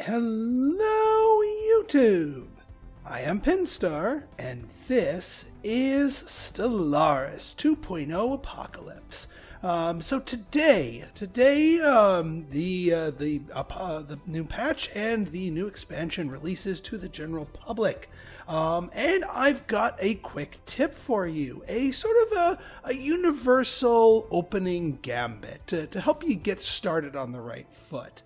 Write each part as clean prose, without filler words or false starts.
Hello, YouTube! I am Pinstar, and this is Stellaris 2.0 Apocalypse. So today, the new patch and the new expansion releases to the general public. And I've got a quick tip for you, a sort of a universal opening gambit to help you get started on the right foot.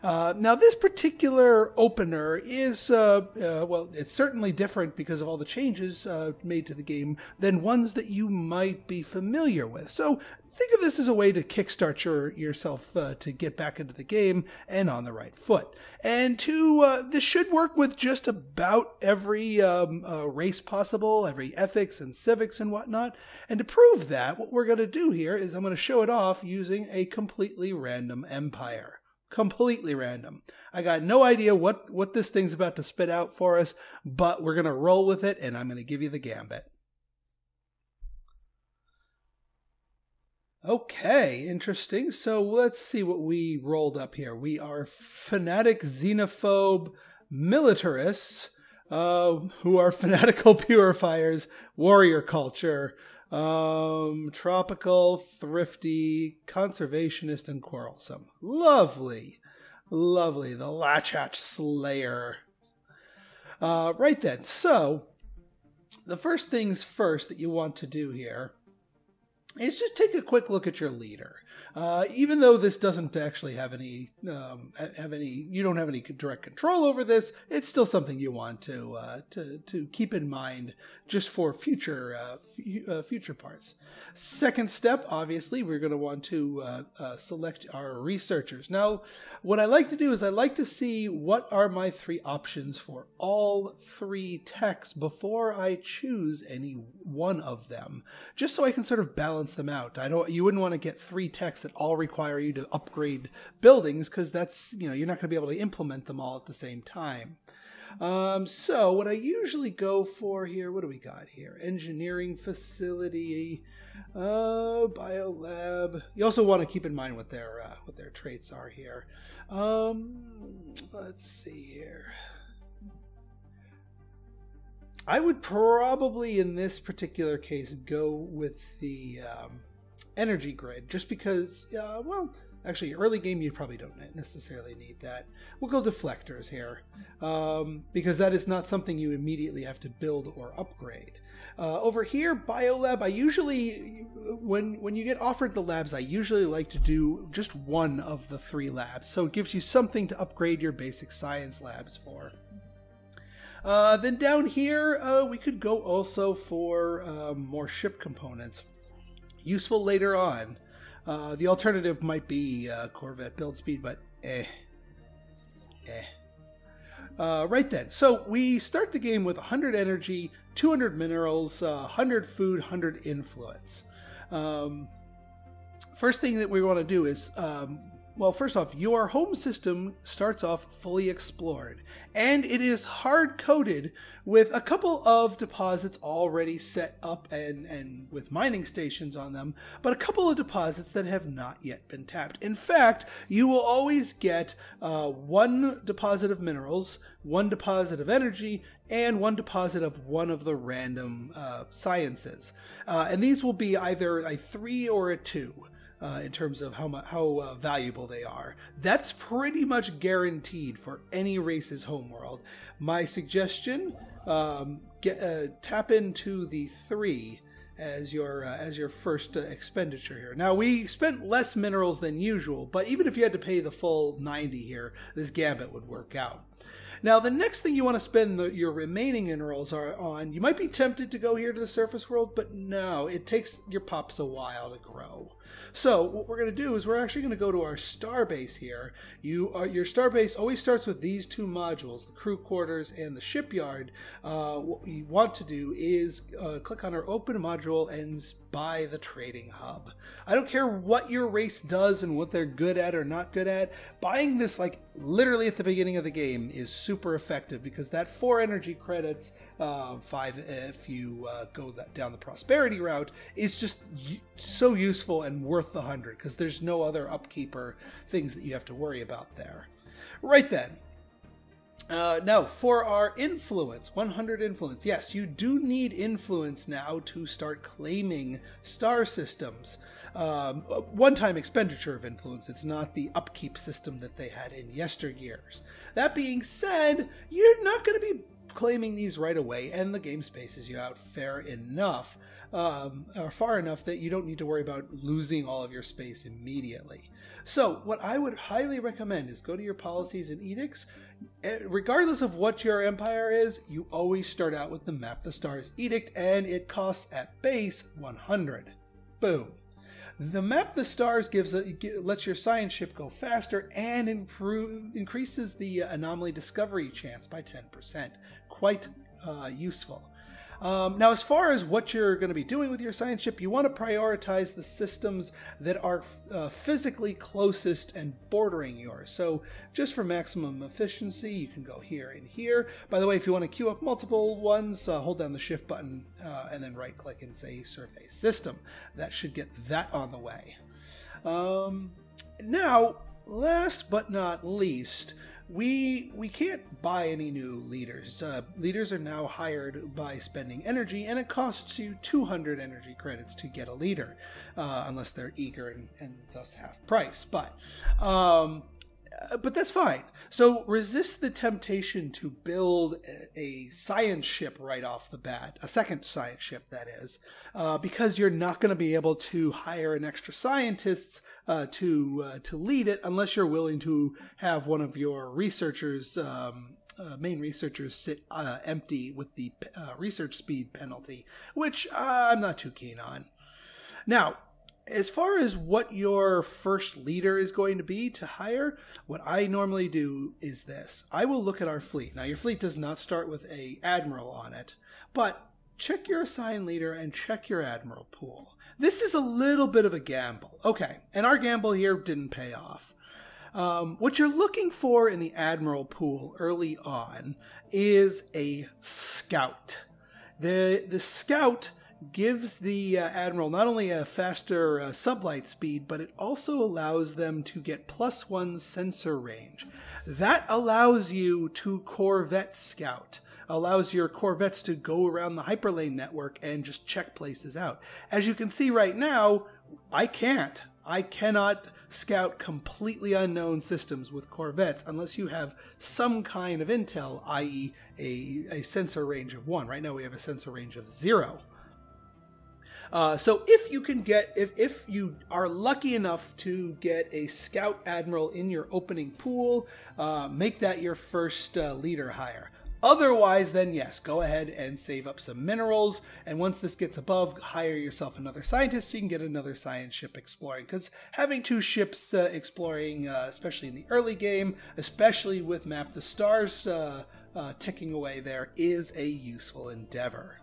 Now, this particular opener is, well, it's certainly different because of all the changes made to the game than ones that you might be familiar with. So think of this as a way to kickstart yourself to get back into the game and on the right foot. And this should work with just about every race possible, every ethics and civics and whatnot. And to prove that, what we're going to do here is I'm going to show it off using a completely random empire. Completely random. I got no idea what this thing's about to spit out for us, but we're going to roll with it, and I'm going to give you the gambit. Okay, interesting. So let's see what we rolled up here. We are fanatic xenophobe militarists who are fanatical purifiers, warrior culture, tropical, thrifty, conservationist, and quarrelsome. Lovely. Lovely. The Latchhatch Slayer. Right then. So, the first things first that you want to do here is just take a quick look at your leader. Even though this doesn't actually have any, you don't have any direct control over this, it's still something you want to keep in mind just for future parts. Second step, obviously, we're going to want to select our researchers. Now, what I like to do is I like to see what are my three options for all three techs before I choose any one of them, just so I can sort of balance them out. You wouldn't want to get three techs that all require you to upgrade buildings, because that's, you're not going to be able to implement them all at the same time. So what I usually go for here, what do we got here? Engineering facility, biolab. You also want to keep in mind what their traits are here. Let's see here. I would probably, in this particular case, go with the energy grid, just because, well, actually, early game, you probably don't necessarily need that. We'll go deflectors here, because that is not something you immediately have to build or upgrade. Over here, biolab, I usually, when you get offered the labs, I usually like to do just one of the three labs, so it gives you something to upgrade your basic science labs for. Then down here, we could go also for more ship components. Useful later on. The alternative might be Corvette build speed, but right then. So we start the game with 100 energy, 200 minerals, 100 food, 100 influence. First thing that we want to do is, well, first off, your home system starts off fully explored, and it is hard-coded with a couple of deposits already set up and with mining stations on them, but a couple of deposits that have not yet been tapped. In fact, you will always get one deposit of minerals, one deposit of energy, and one deposit of one of the random sciences. And these will be either a 3 or a 2. In terms of how valuable they are. That's pretty much guaranteed for any race's homeworld. My suggestion, tap into the 3 as your first expenditure here. Now, we spent less minerals than usual, but even if you had to pay the full 90 here, this gambit would work out. Now, the next thing you want to spend your remaining minerals on, you might be tempted to go here to the surface world, but no, it takes your pops a while to grow. So what we're going to do is we're actually going to go to our starbase here. Your starbase always starts with these two modules, the crew quarters and the shipyard. What we want to do is click on our open module and buy the trading hub. I don't care what your race does and what they're good at or not good at. Buying this like literally at the beginning of the game is super effective, because that 4 energy credits, 5 if you go down the prosperity route, is just so useful and worth the 100, because there's no other upkeep or things that you have to worry about there. Right then, Now, for our influence, 100 influence. Yes, you do need influence now to start claiming star systems. One-time expenditure of influence. It's not the upkeep system that they had in yesteryears. That being said, you're not going to be claiming these right away, and the game spaces you out fair enough, or far enough that you don't need to worry about losing all of your space immediately. So what I would highly recommend is go to your policies and edicts. Regardless of what your empire is, you always start out with the Map the Stars edict, and it costs at base 100. Boom. The Map the Stars lets your science ship go faster and increases the anomaly discovery chance by 10%. Quite useful. Now, as far as what you're going to be doing with your science ship, you want to prioritize the systems that are physically closest and bordering yours. So just for maximum efficiency, you can go here and here. By the way, if you want to queue up multiple ones, hold down the shift button and then right click and say survey system. That should get that on the way. Now, last but not least, we can't buy any new leaders. Leaders are now hired by spending energy, and it costs you 200 energy credits to get a leader, unless they're eager and thus half price. But that's fine. So resist the temptation to build a science ship right off the bat, a second science ship, that is, because you're not going to be able to hire an extra scientist to lead it unless you're willing to have one of your researchers, main researchers, sit empty with the research speed penalty, which I'm not too keen on. Now, as far as what your first leader is going to be to hire, what I normally do is this. I will look at our fleet. Now, your fleet does not start with an admiral on it, but check your assigned leader and check your admiral pool. This is a little bit of a gamble. Okay, and our gamble here didn't pay off. What you're looking for in the admiral pool early on is a scout. The scout gives the admiral not only a faster sublight speed, but it also allows them to get +1 sensor range. That allows you to Corvette scout, allows your Corvettes to go around the hyperlane network and just check places out. As you can see right now, I cannot scout completely unknown systems with Corvettes unless you have some kind of intel, i.e. a sensor range of 1. Right now we have a sensor range of 0. So if you can get, if you are lucky enough to get a scout admiral in your opening pool, make that your first leader hire. Otherwise, then yes, go ahead and save up some minerals, and once this gets above, hire yourself another scientist so you can get another science ship exploring, because having 2 ships exploring, especially in the early game, especially with Map the Stars ticking away there, is a useful endeavor.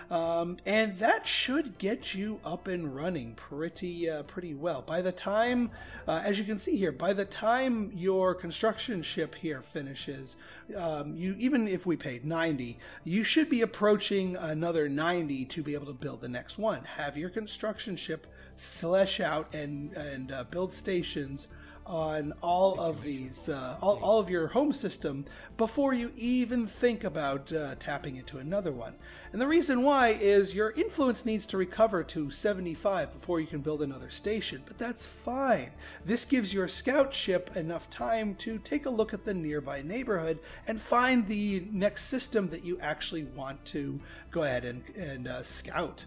And that should get you up and running pretty well. By the time, as you can see here, by the time your construction ship here finishes, even if we paid 90, you should be approaching another 90 to be able to build the next one. Have your construction ship flesh out and build stations on all of these, all of your home system before you even think about tapping into another one. And the reason why is your influence needs to recover to 75 before you can build another station, but that's fine. This gives your scout ship enough time to take a look at the nearby neighborhood and find the next system that you actually want to go ahead and scout.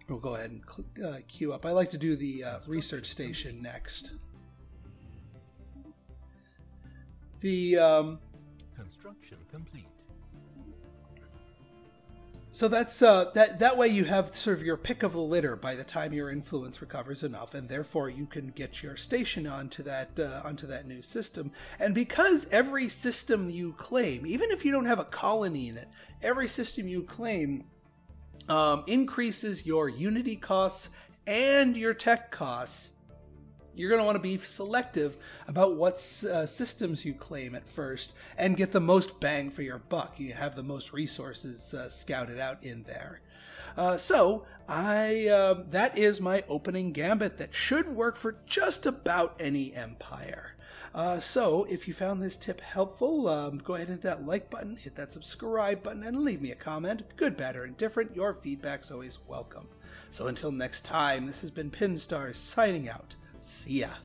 We'll go ahead and queue up. I like to do the research station next. The construction complete. So that's that way you have sort of your pick of the litter by the time your influence recovers enough, and therefore you can get your station onto that new system. And because every system you claim, even if you don't have a colony in it, every system you claim increases your unity costs and your tech costs, you're going to want to be selective about what systems you claim at first and get the most bang for your buck. You have the most resources scouted out in there. That is my opening gambit that should work for just about any empire. So if you found this tip helpful, go ahead and hit that like button, hit that subscribe button, and leave me a comment. Good, bad, or indifferent, your feedback's always welcome. So until next time, this has been Pinstar signing out. See ya.